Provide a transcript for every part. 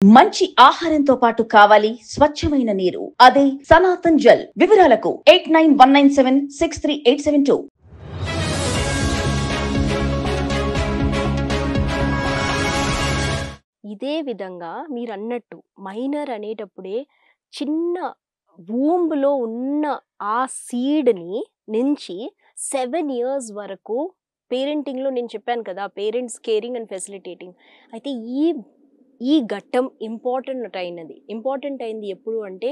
మంచి ఆహారంతో పాటు కావాలి స్వచ్ఛమైన నీరు. అదే సనాతన్ జల్. వివరాలకు 8919763872. ఇదే విధంగా మీరన్నట్టు మైనర్ అనేటప్పుడే చిన్న వూంబ్‌లో ఉన్న ఆ సీడ్‌ని నుంచి 7 ఇయర్స్ వరకు పేరెంటింగ్‌లో నేను చెప్పాను కదా! Parents caring and facilitating. అయితే ఈ ఘట్టం ఇంపార్టెంట్ అయింది ఎప్పుడు అంటే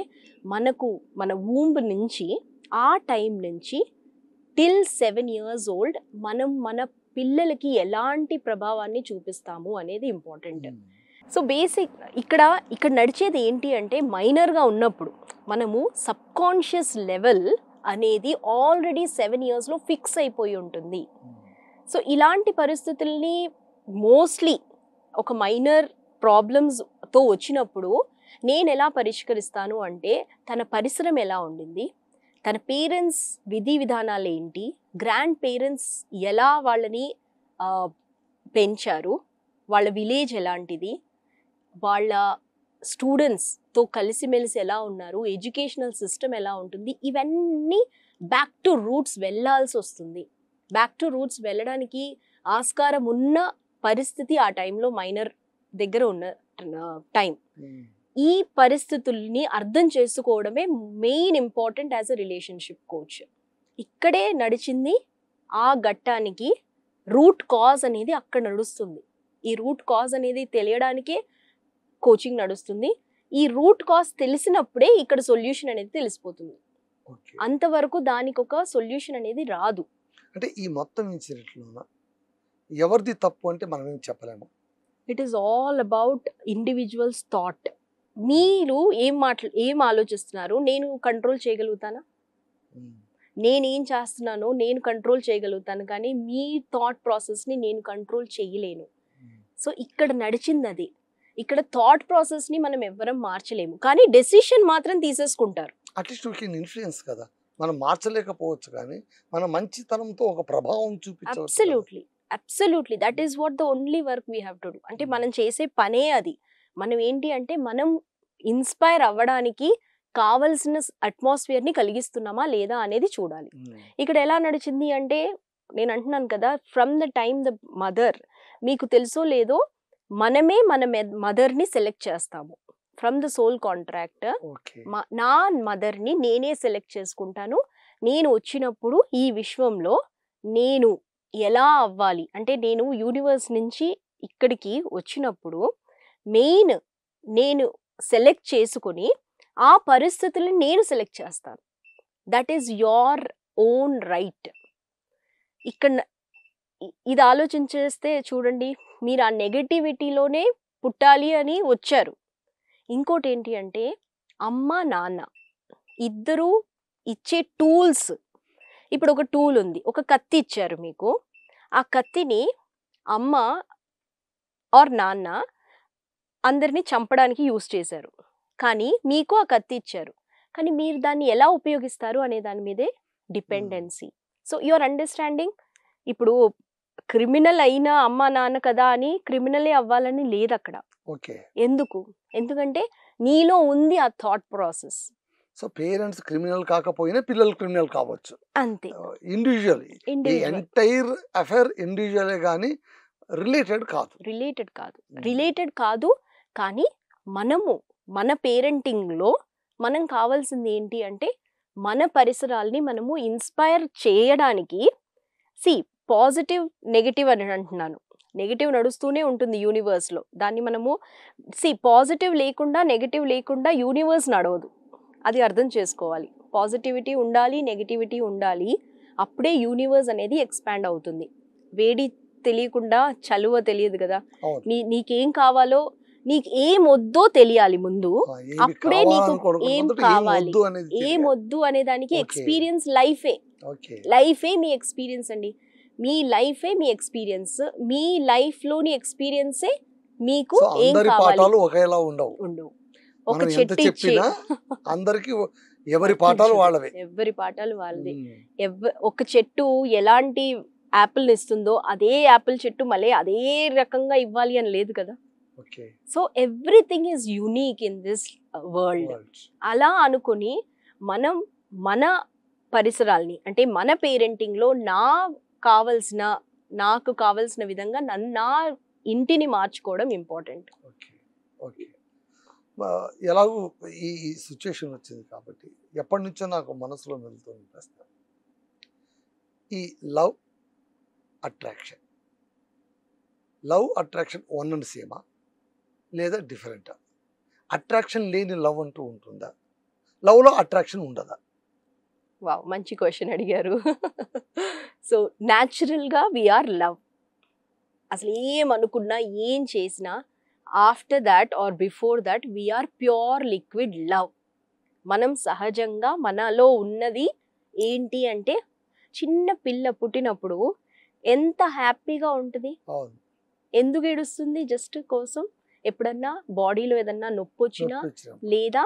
మన వూంబ్ నుంచి ఆ టైం నుంచి టిల్ 7 ఇయర్స్ ఓల్డ్ మన పిల్లలకి ఎలాంటి ప్రభావాన్ని చూపిస్తాము అనేది ఇంపార్టెంట్. సో ఇక్కడ నడిచేది ఏంటి అంటే మైనర్గా ఉన్నప్పుడు మనము సబ్కాన్షియస్ లెవెల్ అనేది ఆల్రెడీ 7 ఇయర్స్లో ఫిక్స్ అయిపోయి ఉంటుంది. సో ఇలాంటి పరిస్థితుల్ని మోస్ట్లీ ఒక మైనర్ ప్రాబ్లమ్స్తో వచ్చినప్పుడు నేను ఎలా పరిష్కరిస్తాను అంటే తన పరిసరం ఎలా ఉండింది, తన పేరెంట్స్ విధి విధానాలు ఏంటి, గ్రాండ్ పేరెంట్స్ ఎలా వాళ్ళని పెంచారు, వాళ్ళ విలేజ్ ఎలాంటిది, వాళ్ళ స్టూడెంట్స్తో కలిసిమెలిసి ఎలా ఉన్నారు, ఎడ్యుకేషనల్ సిస్టమ్ ఎలా ఉంటుంది, ఇవన్నీ బ్యాక్ టు రూట్స్ వెళ్ళాల్సి వస్తుంది. బ్యాక్ టు రూట్స్ వెళ్ళడానికి ఆస్కారం ఉన్న పరిస్థితి ఆ టైంలో మైనర్ దగ్గర ఉన్న టైం. ఈ పరిస్థితుల్ని అర్థం చేసుకోవడమే main important as a relationship coach. ఇక్కడే నడిచింది ఆ ఘట్టానికి రూట్ కాజ్ అనేది అక్కడ నడుస్తుంది. ఈ రూట్ కాజ్ అనేది తెలియడానికే కోచింగ్ నడుస్తుంది. ఈ రూట్ కాజ్ తెలిసినప్పుడే ఇక్కడ సొల్యూషన్ అనేది తెలిసిపోతుంది. అంతవరకు దానికి ఒక సొల్యూషన్ అనేది రాదు. అంటే ఈ మొత్తం ఇన్సిడెంట్లోన ఎవరిది తప్పు అంటే మనం ఏం చెప్పలేము. It is all about individuals thought. మీరు ఏం ఆలోచిస్తున్నారు, నేను కంట్రోల్ చేయగలుగుతానా, నేనేం చేస్తున్నానో నేను కంట్రోల్ చేయగలుగుతాను, కానీ మీ థాట్ ప్రాసెస్ని నేను కంట్రోల్ చేయలేను. సో ఇక్కడ నడిచింది అది. ఇక్కడ థాట్ ప్రాసెస్ని మనం ఎవ్వరం మార్చలేము, కానీ డెసిషన్ మాత్రం తీసేసుకుంటారు. అట్లీస్ట్ వీ కెన్ ఇన్ఫ్లుయెన్స్ కదా, మనం మార్చలేకపోవచ్చు కానీ మన మంచితనంతో ఒక ప్రభావం చూపించవచ్చు. Absolutely that is what the only work we have to do. అంటే మనం చేసే పనే అది. మనం ఏంటి అంటే మనం ఇన్స్పైర్ అవ్వడానికి కావలసిన అట్మాస్ఫియర్ని కలిగిస్తున్నామా లేదా అనేది చూడాలి. ఇక్కడ ఎలా నడిచింది అంటే నేను అంటున్నాను కదా, from the time the mother, మీకు తెలుసో లేదో మనమే మన మదర్ని సెలెక్ట్ చేస్తాము. ఫ్రమ్ ద సోల్ కాంట్రాక్ట్ నా మదర్ని నేనే సెలెక్ట్ చేసుకుంటాను. నేను వచ్చినప్పుడు ఈ విశ్వంలో నేను ఎలా అవ్వాలి అంటే నేను యూనివర్స్ నుంచి ఇక్కడికి వచ్చినప్పుడు మెయిన్ నేను సెలెక్ట్ చేసుకొని ఆ పరిస్థితులను నేను సెలెక్ట్ చేస్తాను. That is your own right. ఇక్కడ ఇది ఆలోచించేస్తే చూడండి, మీరు ఆ నెగటివిటీలోనే పుట్టాలి అని వచ్చారు. ఇంకోటి ఏంటి అంటే అమ్మ నాన్న ఇద్దరు ఇచ్చే టూల్స్. ఇప్పుడు ఒక టూల్ ఉంది, ఒక కత్తి ఇచ్చారు మీకు. ఆ కత్తిని అమ్మ ఆర్ నాన్న అందరినీ చంపడానికి యూజ్ చేశారు, కానీ మీకు ఆ కత్తి ఇచ్చారు. కానీ మీరు దాన్ని ఎలా ఉపయోగిస్తారు అనే దాని మీదే డిపెండెన్సీ. So your understanding. ఇప్పుడు క్రిమినల్ అయినా అమ్మ నాన్న కదా అని క్రిమినలే అవ్వాలని లేదు అక్కడ. ఎందుకంటే నీలో ఉంది ఆ thought process. So parents criminal కాకపోయినా పిల్లలు క్రిమినల్ కావచ్చు, అంతే. ఇండివిజువల్ ఎంటైర్ అఫైర్ ఇండివిజువలే కానీ రిలేటెడ్ కాదు. కానీ మన పేరెంటింగ్లో మనం కావాల్సింది ఏంటి అంటే మన పరిసరాల్ని మనము ఇన్స్పైర్ చేయడానికి. పాజిటివ్ నెగటివ్ అని అంటున్నాను, నెగటివ్ నడుస్తూనే ఉంటుంది యూనివర్స్లో. దాన్ని మనము పాజిటివ్ లేకుండా నెగటివ్ లేకుండా యూనివర్స్ నడవదు, అది అర్థం చేసుకోవాలి. పాజిటివిటీ ఉండాలి, నెగటివిటీ ఉండాలి, అప్పుడే యూనివర్స్ అనేది ఎక్స్పాండ్ అవుతుంది. వేడి తెలియకుండా చలువ తెలియదు కదా. నీకేం కావాలో, నీకు ఏం వద్దో తెలియాలి ముందు, అప్పుడే నీకు ఏం కావాలి ఏం వద్దు అనే దానికి ఎక్స్పీరియన్స్ లైఫే మీ ఎక్స్పీరియన్స్ అండి. మీ లైఫే మీ ఎక్స్పీరియన్స్, మీ లైఫ్లోని ఎక్స్పీరియన్సే మీకు ఏం కావాలి ఒకేలా ఉండవు. ఒక చెట్టు అందరికి ఎవరి పాఠాలు వాళ్ళవే. ఒక చెట్టు ఎలాంటి యాపిల్ ఇస్తుందో అదే యాపిల్ చెట్టు మళ్ళీ అదే రకంగా ఇవ్వాలి అని లేదు కదా. Okay. So everything is unique in this world. అలా అనుకుని మనం మన పరిసరాల్ని అంటే మన పేరెంటింగ్లో నాకు కావలసిన విధంగా నా ఇంటిని మార్చుకోవడం ఇంపార్టెంట్. ఓకే. ఓకే. ఎలాగో ఈ సిచ్యుయేషన్ వచ్చింది కాబట్టి ఎప్పటి నుంచో నాకు మనసులో మెలుగుతుంది ప్రశ్న. ఈ లవ్ అట్రాక్షన్ వన్ అండ్ సేమా లేదా డిఫరెంటా? అట్రాక్షన్ లేని లవ్ అంటూ ఉంటుందా? లవ్లో అట్రాక్షన్ ఉండదా? వావ్, మంచి క్వశ్చన్ అడిగారు. సో న్యాచురల్గా వీఆర్ లవ్. అసలు ఏమనుకున్నా ఏం చేసినా after that or before that we are pure liquid love. మనం సహజంగా మనలో ఉన్నది ఏంటి అంటే చిన్న పిల్ల పుట్టినప్పుడు ఎంత హ్యాపీగా ఉంటుంది, అవును. ఎందుకు ఏడుస్తుంది? జస్ట్ కోసం ఎప్పుడన్నా బాడీలో ఏదన్నా నొప్పి వచ్చినా లేదా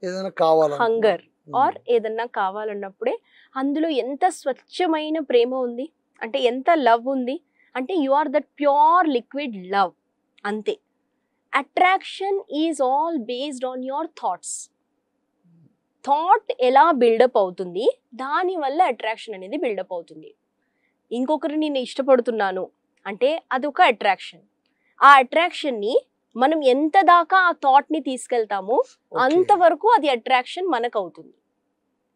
ఏదైనా కావాలి హంగర్ ఆర్ ఏదన్నా కావాలన్నప్పుడే అందులో ఎంత స్వచ్ఛమైన ప్రేమ ఉంది అంటే ఎంత లవ్ ఉంది అంటే you are that pure liquid love. అంతే. Attraction is all based on your thoughts. Thought ఎలా బిల్డప్ అవుతుంది, దానివల్ల అట్రాక్షన్ అనేది బిల్డప్ అవుతుంది. ఇంకొకరిని నేను ఇష్టపడుతున్నాను అంటే అదొక అట్రాక్షన్. ఆ అట్రాక్షన్ని మనం ఎంత దాకా ఆ థాట్ని తీసుకెళ్తామో అంతవరకు అది అట్రాక్షన్ మనకు అవుతుంది.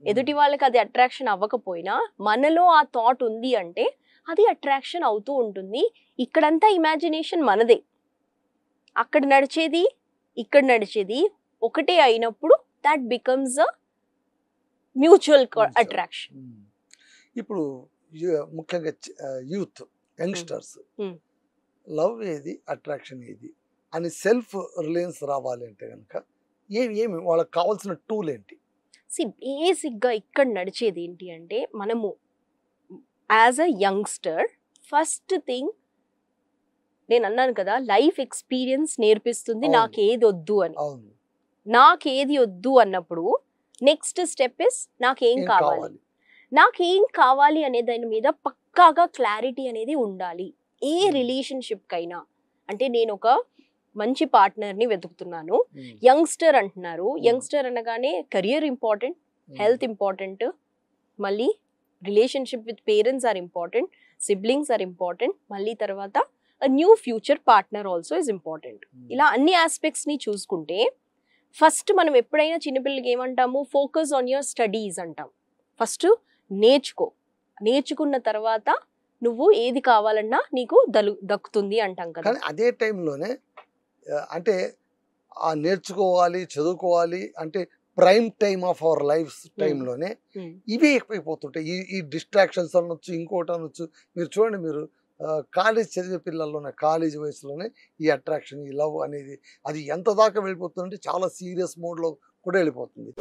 ఎదుటి వాళ్ళకి అది అట్రాక్షన్ అవ్వకపోయినా మనలో ఆ థాట్ ఉంది అంటే అది అట్రాక్షన్ అవుతూ ఉంటుంది. ఇక్కడంతా ఇమాజినేషన్ మనదే. అక్కడ నడిచేది ఇక్కడ నడిచేది ఒకటే అయినప్పుడు that becomes a mutual attraction. ఇప్పుడు ముఖ్యంగా యూత్ యంగ్స్టర్స్ లవ్ ఏది అట్రాక్షన్ ఏది అని సెల్ఫ్ రిలయన్స్ రావాలి అంటే కనుక ఏమి వాళ్ళకి కావాల్సిన టూల్ ఏంటి? బేసిక్గా ఇక్కడ నడిచేది ఏంటి అంటే మనము as a youngster first thing నేను అన్నాను కదా లైఫ్ ఎక్స్పీరియన్స్ నేర్పిస్తుంది నాకేది వద్దు అని. నాకేది వద్దు అన్నప్పుడు నెక్స్ట్ స్టెప్ ఇస్ నాకేం కావాలి. నాకేం కావాలి అనే దాని మీద పక్కాగా క్లారిటీ అనేది ఉండాలి. ఏ రిలేషన్షిప్ కైనా అంటే నేను ఒక మంచి పార్ట్నర్ని వెతుకుతున్నాను. యంగ్స్టర్ అంటున్నారు. యంగ్స్టర్ అనగానే కెరియర్ ఇంపార్టెంట్, హెల్త్ ఇంపార్టెంట్, మళ్ళీ relationship with parents are important, siblings are important, మళ్ళీ తర్వాత new future partner also is important. ఇలా అన్ని ఆస్పెక్ట్స్ని చూసుకుంటే ఫస్ట్ మనం ఎప్పుడైనా చిన్నపిల్లలకి ఏమంటాము, ఫోకస్ ఆన్ యువర్ స్టడీస్ అంటాం. ఫస్ట్ నేర్చుకున్న తర్వాత నువ్వు ఏది కావాలన్నా నీకు దక్కుతుంది అంటాం కదా. కానీ అదే టైంలోనే అంటే నేర్చుకోవాలి చదువుకోవాలి అంటే prime time of our life టైంలోనే ఇవే ఎక్కువైపోతుంటాయి. ఈ డిస్ట్రాక్షన్స్ అనొచ్చు, ఇంకోటి అనొచ్చు. మీరు చూడండి, మీరు కాలేజ్ చదివే పిల్లల్లోనే కాలేజ్ వయసులోనే ఈ అట్రాక్షన్ ఈ లవ్ అనేది అది ఎంత దాకా వెళ్ళిపోతుందంటే చాలా సీరియస్ మోడ్లో కూడా వెళ్ళిపోతుంది.